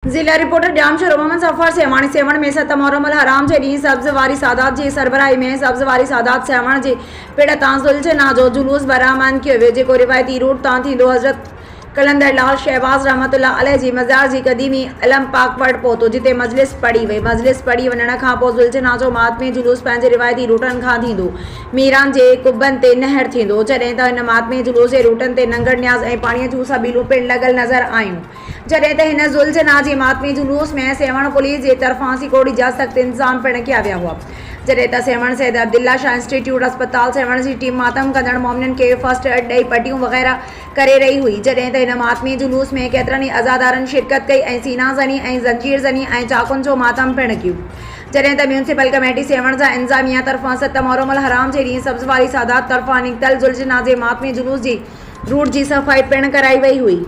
ज़िला रिपोर्टर ॼाण शहर मोहम्मद सफ़र सेवाणी सेवण में सत मुहर्रम अल हराम जे ॾींहुं सब्ज़ वारी सादात जी सरबराही में सब्ज़ वारी सादात सेवण जे पिण तां ज़ुल्झना जो जुलूस बरामद कयो वियो जेको रिवायती रूट तां थींदो हज़रत कलंदर लाल शहबाज रहमतुल्लाह अलैह जी मज़ार जी क़दीमी अलम पाक वटि पहुतो जिते मजलिस पढ़ी वई। मजलिस पढ़ी वञण खां पोइ ज़ुल्झना जो मातमी जुलूस पंहिंजे रिवायती रूटनि खां थींदो। मीरान जे कुबनि ते नहर थींदो जॾहिं त हिन मातमी जुलूस जे रूटनि ते नंगड़ न्याज़ ऐं पाणीअ जूं सबीलूं पिणु लॻल नज़र आयूं। जॾहिं त हिन ज़ुल्झना जे मातमी जुलूस में सेवण पुलिस जे तरफ़ां सिक्योरिटी जा सख़्त इंतज़ाम पिणु कया विया हुआ। जॾहिं त सेवण सैयद अब्दुल्ला शाह इंस्टीट्यूट अस्पताल सेवण जी टीम मातम कंदड़ मोमिननि खे फर्स्ट एड ॾेई पटियूं वग़ैरह करे रही हुई। जॾहिं त हिन मातमी जुलूस में केतिरनि ई अज़ादारनि शिरकत कई ऐं सीना ज़नी ऐं ज़ंजीर ज़नी ऐं चाकुनि जो मातम पिणु कयो। जॾहिं त म्यूनिसिपल कमेटी सेवण जा इंतज़ामिया तरफ़ां सत मुहर्रम अल हराम जे ॾींहुं सब्ज़ वारी सादात तरफ़ां निकितल ज़ुल्झना जे मातमी जुलूस जी रूट जी सफ़ाई पिणु कराई वई हुई।